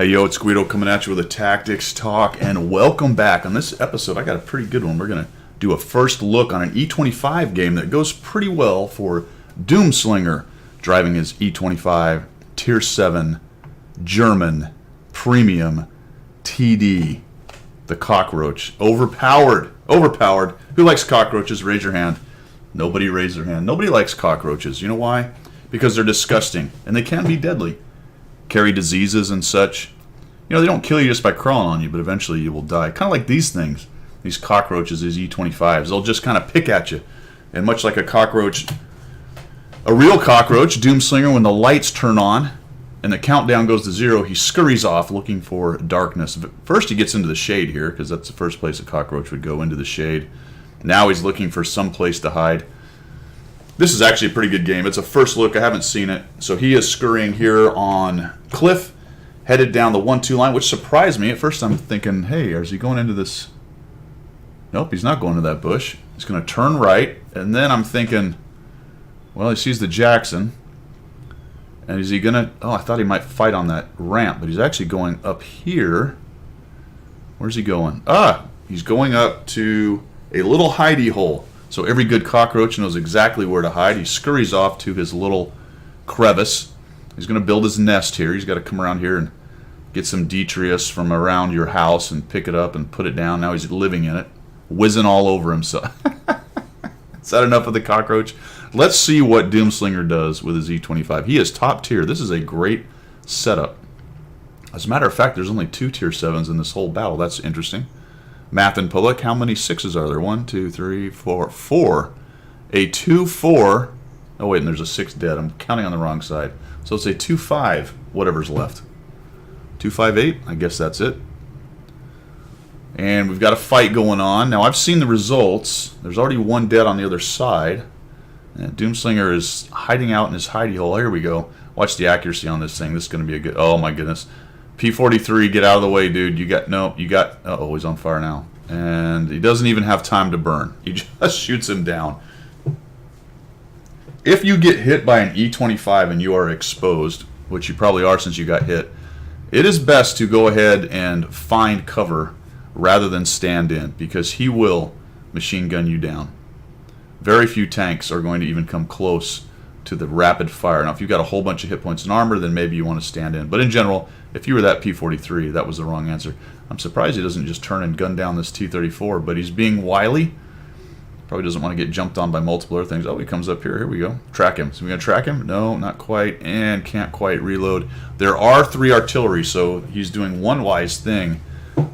Hey yo, it's Guido coming at you with a tactics talk, and welcome back. On this episode, I got a pretty good one. We're going to do a first look on an E-25 game that goes pretty well for Doomslinger, driving his E-25 Tier 7 German Premium TD, the cockroach. Overpowered. Who likes cockroaches? Raise your hand. Nobody raised their hand. Nobody likes cockroaches. You know why? Because they're disgusting, and they can be deadly. Carry diseases and such. You know, they don't kill you just by crawling on you, but eventually you will die. Kind of like these things, these cockroaches, these E-25s. They'll just kind of pick at you. And much like a cockroach, a real cockroach, Doomslinger, when the lights turn on and the countdown goes to 0, he scurries off looking for darkness. First he gets into the shade here, because that's the first place a cockroach would go, into the shade. Now he's looking for some place to hide. This is actually a pretty good game. It's a first look. I haven't seen it. So he is scurrying here on Cliff, headed down the 1-2 line, which surprised me. At first I'm thinking, hey, is he going into this? Nope, he's not going to that bush. He's going to turn right. And then I'm thinking, well, he sees the Jackson. And is he going to... Oh, I thought he might fight on that ramp, but he's actually going up here. Where's he going? He's going up to a little hidey hole. So every good cockroach knows exactly where to hide. He scurries off to his little crevice. He's going to build his nest here. He's got to come around here and get some detritus from around your house and pick it up and put it down. Now he's living in it, whizzing all over himself. Is that enough of the cockroach? Let's see what Doomslinger does with his E-25. He is top tier. This is a great setup. As a matter of fact, there's only 2 Tier 7s in this whole battle. That's interesting. Math in public, how many 6s are there? 1, 2, 3, 4. 4. A 2-4. Oh, wait, and there's a 6 dead. I'm counting on the wrong side. So it's a 2-5, whatever's left. 2-5-8, I guess that's it. And we've got a fight going on. Now, I've seen the results. There's already 1 dead on the other side. And Doomslinger is hiding out in his hidey hole. Here we go. Watch the accuracy on this thing. This is going to be a good... Oh, my goodness. P-43, get out of the way, dude. Uh-oh, he's on fire now. And he doesn't even have time to burn. He just shoots him down. If you get hit by an E-25 and you are exposed, which you probably are since you got hit, it is best to go ahead and find cover rather than stand in, because he will machine gun you down. Very few tanks are going to even come close to the rapid fire. Now, if you've got a whole bunch of hit points and armor, then maybe you want to stand in. But in general, if you were that P-43, that was the wrong answer. I'm surprised he doesn't just turn and gun down this T-34, but he's being wily. Probably doesn't want to get jumped on by multiple other things. Oh, he comes up here. Here we go. Track him. So we're going to track him? No, not quite. And can't quite reload. There are 3 artillery, so he's doing one wise thing.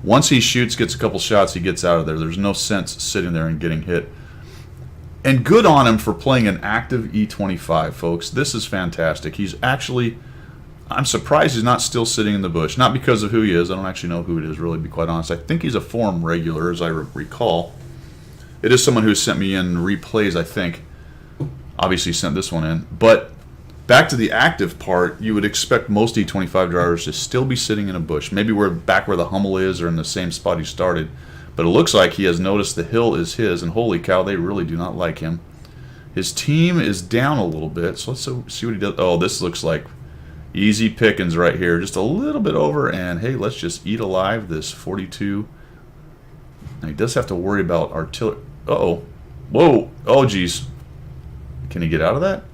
Once he shoots, gets a couple shots, he gets out of there. There's no sense sitting there and getting hit. And good on him for playing an active E-25, folks. This is fantastic. He's actually... I'm surprised he's not still sitting in the bush. Not because of who he is. I don't actually know who it is, really, to be quite honest. I think he's a forum regular, as I recall. It is someone who sent me in replays, I think. Obviously sent this one in. But back to the active part, you would expect most E-25 drivers to still be sitting in a bush. Maybe we're back where the Hummel is, or in the same spot he started. But it looks like he has noticed the hill is his, and holy cow, they really do not like him. His team is down a little bit, so let's see what he does. Oh, this looks like easy pickings right here. Just a little bit over, and hey, let's just eat alive this 42. Now, he does have to worry about artillery. Uh-oh. Whoa. Oh, geez. Can he get out of that?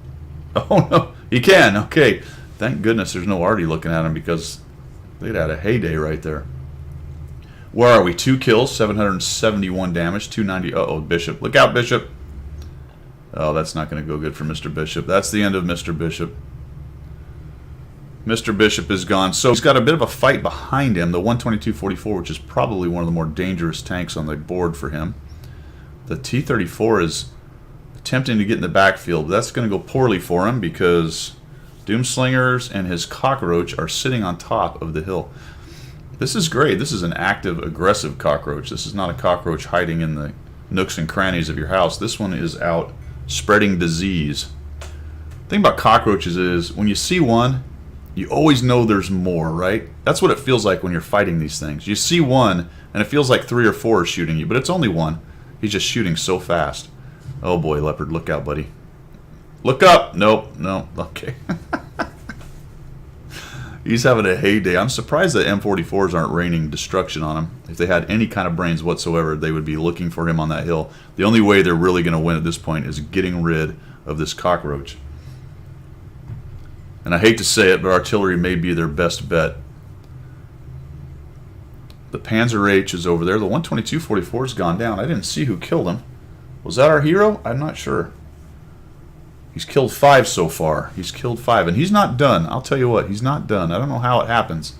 Oh, no. He can. Okay. Thank goodness there's no Artie looking at him, because they'd had a heyday right there. Where are we? 2 kills, 771 damage, 290. Uh-oh, Bishop. Look out, Bishop. Oh, that's not going to go good for Mr. Bishop. That's the end of Mr. Bishop. Mr. Bishop is gone. So he's got a bit of a fight behind him, the 122-44, which is probably one of the more dangerous tanks on the board for him. The T-34 is attempting to get in the backfield. That's going to go poorly for him, because Doomslingers and his cockroach are sitting on top of the hill. This is great. This is an active, aggressive cockroach. This is not a cockroach hiding in the nooks and crannies of your house. This one is out spreading disease. The thing about cockroaches is, when you see one, you always know there's more, right? That's what it feels like when you're fighting these things. You see one, and it feels like 3 or 4 are shooting you, but it's only one. He's just shooting so fast. Oh boy, Leopard, look out, buddy. Look up! Nope, no, okay. He's having a heyday. I'm surprised that M44s aren't raining destruction on him. If they had any kind of brains whatsoever, they would be looking for him on that hill. The only way they're really going to win at this point is getting rid of this cockroach. And I hate to say it, but artillery may be their best bet. The Panzer H is over there. The 122-44's gone down. I didn't see who killed him. Was that our hero? I'm not sure. He's killed 5 so far. He's killed 5. And he's not done. I'll tell you what, he's not done. I don't know how it happens.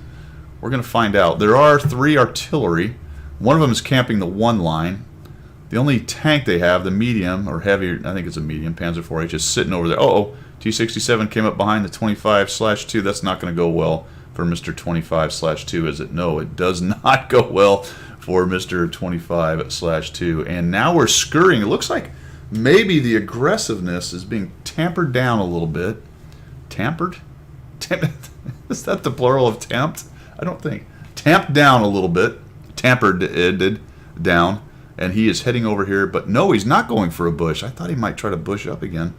We're going to find out. There are 3 artillery. One of them is camping the 1 line. The only tank they have, the medium, or heavy, I think it's a medium, Panzer IV-H, is sitting over there. Uh-oh, T-67 came up behind the 25/2. That's not going to go well for Mr. 25/2, is it? No, it does not go well for Mr. 25/2. And now we're scurrying. It looks like maybe the aggressiveness is being tampered down a little bit. Tampered? Is that the plural of tamped? I don't think. Tamped down a little bit. Tampered down. And he is heading over here. But no, he's not going for a bush. I thought he might try to bush up again.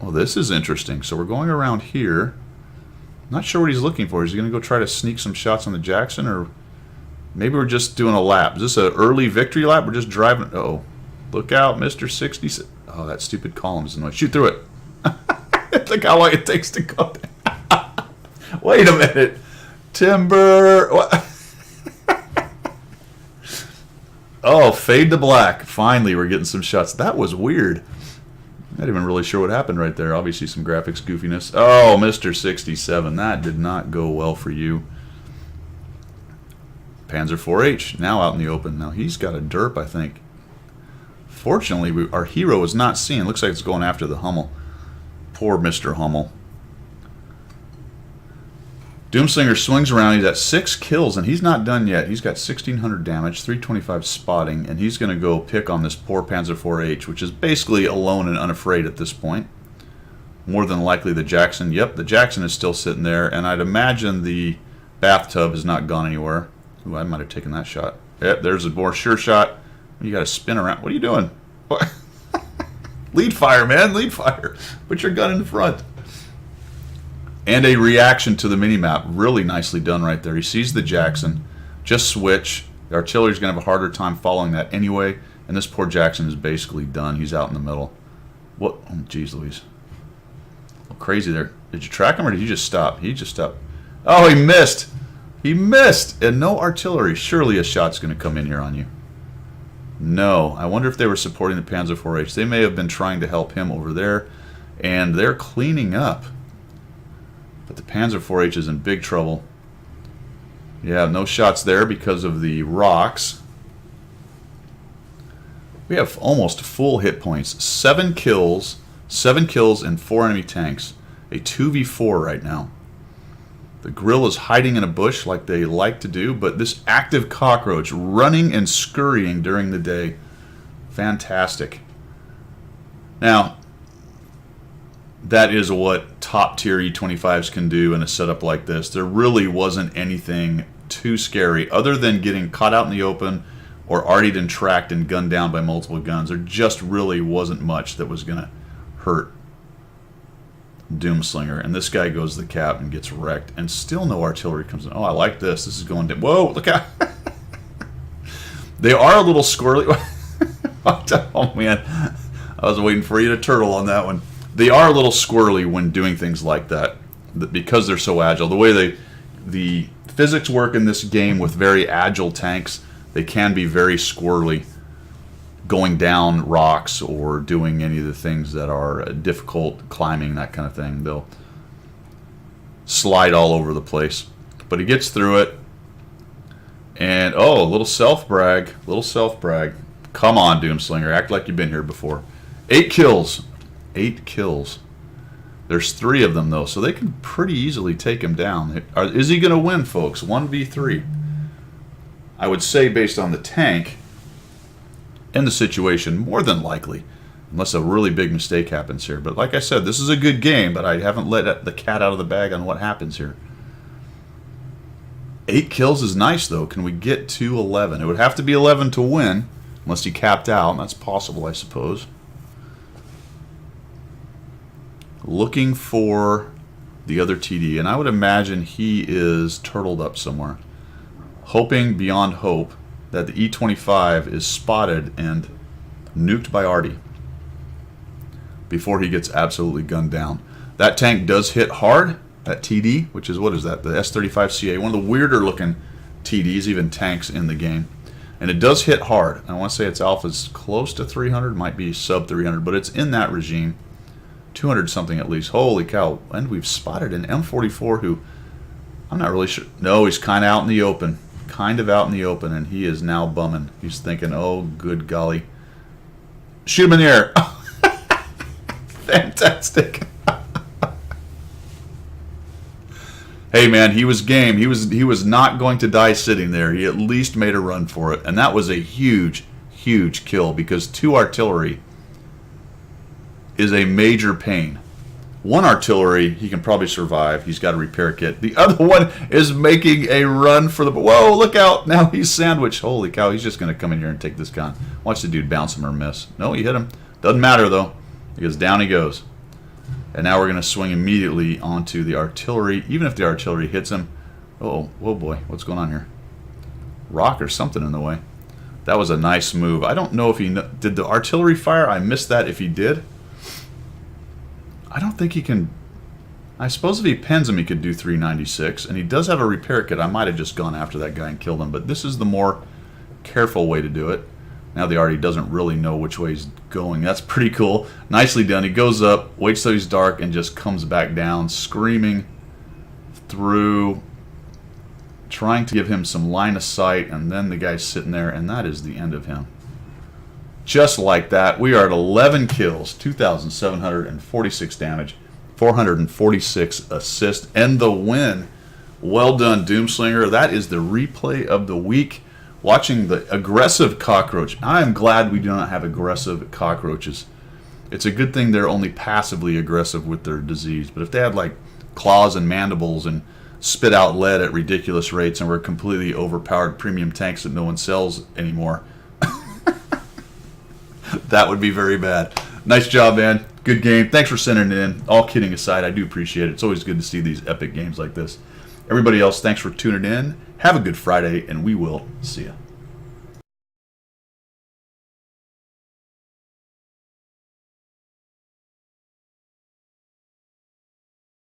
Well, this is interesting. So we're going around here. Not sure what he's looking for. Is he going to go try to sneak some shots on the Jackson? Or maybe we're just doing a lap. Is this an early victory lap? We're just driving. Uh-oh. Look out, Mr. 66. Oh, that stupid column is annoying. Shoot through it. Look how long it takes to go down. Wait a minute. Timber. What? Oh, fade to black. Finally, we're getting some shots. That was weird. Not even really sure what happened right there. Obviously, some graphics goofiness. Oh, Mr. 67. That did not go well for you. Panzer IV-H, now out in the open. Now, he's got a derp, I think. Fortunately, our hero is not seen. Looks like it's going after the Hummel. Poor Mr. Hummel. Doomslinger swings around. He's at 6 kills, and he's not done yet. He's got 1,600 damage, 325 spotting, and he's going to go pick on this poor Panzer IV-H, which is basically alone and unafraid at this point. More than likely the Jackson. Yep, the Jackson is still sitting there, and I'd imagine the bathtub has not gone anywhere. Ooh, I might have taken that shot. Yep, there's a more sure shot. You got to spin around. What are you doing? What? Lead fire, man. Lead fire. Put your gun in the front. And a reaction to the minimap. Really nicely done right there. He sees the Jackson. Just switch. The artillery's going to have a harder time following that anyway. And this poor Jackson is basically done. He's out in the middle. What? Oh, jeez Louise. Oh, crazy there. Did you track him or did he just stop? He just stopped. Oh, he missed. He missed. And no artillery. Surely a shot's going to come in here on you. No. I wonder if they were supporting the Panzer IV-H. They may have been trying to help him over there. And they're cleaning up. But the Panzer IV-H is in big trouble. Yeah, no shots there because of the rocks. We have almost full hit points. 7 kills and 4 enemy tanks. A 2v4 right now. The grill is hiding in a bush like they like to do, but this active cockroach running and scurrying during the day. Fantastic. Now, that is what top tier E-25s can do in a setup like this. There really wasn't anything too scary other than getting caught out in the open or already been tracked and gunned down by multiple guns. There just really wasn't much that was going to hurt Doomslinger. And this guy goes to the cap and gets wrecked. And still no artillery comes in. Oh, I like this. This is going down. Whoa, look out. They are a little squirrely. Oh, man. I was waiting for you to turtle on that one. They are a little squirrely when doing things like that because they're so agile. The way the physics work in this game with very agile tanks, they can be very squirrely going down rocks or doing any of the things that are difficult, climbing, that kind of thing. They'll slide all over the place. But he gets through it. And, oh, a little self-brag. Little self-brag. Come on, Doomslinger. Act like you've been here before. 8 kills. 8 kills. There's 3 of them, though, so they can pretty easily take him down. Is he going to win, folks? 1v3. I would say, based on the tank and the situation, more than likely, unless a really big mistake happens here. But like I said, this is a good game, but I haven't let the cat out of the bag on what happens here. 8 kills is nice, though. Can we get to 11? It would have to be 11 to win, unless he capped out, and that's possible, I suppose. Looking for the other TD, and I would imagine he is turtled up somewhere, hoping beyond hope that the E-25 is spotted and nuked by Artie before he gets absolutely gunned down. That tank does hit hard, that TD, which is, what is that, the S-35CA, one of the weirder looking TDs, even tanks in the game. And it does hit hard. I want to say its alpha's close to 300, might be sub 300, but it's in that regime. 200 something at least. Holy cow. And we've spotted an M44 who, I'm not really sure. No, he's kind of out in the open. Kind of out in the open, and he is now bumming. He's thinking, oh, good golly. Shoot him in the air. Fantastic. Hey man, he was game. He was not going to die sitting there. He at least made a run for it, and that was a huge, huge kill because 2 artillery is a major pain. 1 artillery he can probably survive. He's got a repair kit. The other one is making a run for the. Whoa! Look out! Now he's sandwiched. Holy cow! He's just going to come in here and take this gun. Watch the dude bounce him or miss. No, he hit him. Doesn't matter though, because down he goes. And now we're going to swing immediately onto the artillery, even if the artillery hits him. Oh boy, what's going on here? Rock or something in the way. That was a nice move. I don't know if he did the artillery fire. I missed that if he did. I don't think he can. I suppose if he pins him, he could do 396. And he does have a repair kit. I might have just gone after that guy and killed him. But this is the more careful way to do it. Now the Artie doesn't really know which way he's going. That's pretty cool. Nicely done. He goes up, waits till he's dark, and just comes back down, screaming through, trying to give him some line of sight, and then the guy's sitting there, and that is the end of him. Just like that, we are at 11 kills, 2,746 damage, 446 assists, and the win. Well done, Doomslinger. That is the replay of the week. Watching the aggressive cockroach. I am glad we do not have aggressive cockroaches. It's a good thing they're only passively aggressive with their disease. But if they had like claws and mandibles and spit out lead at ridiculous rates and were completely overpowered premium tanks that no one sells anymore, that would be very bad. Nice job, man. Good game. Thanks for sending it in. All kidding aside, I do appreciate it. It's always good to see these epic games like this. Everybody else, thanks for tuning in. Have a good Friday, and we will see you.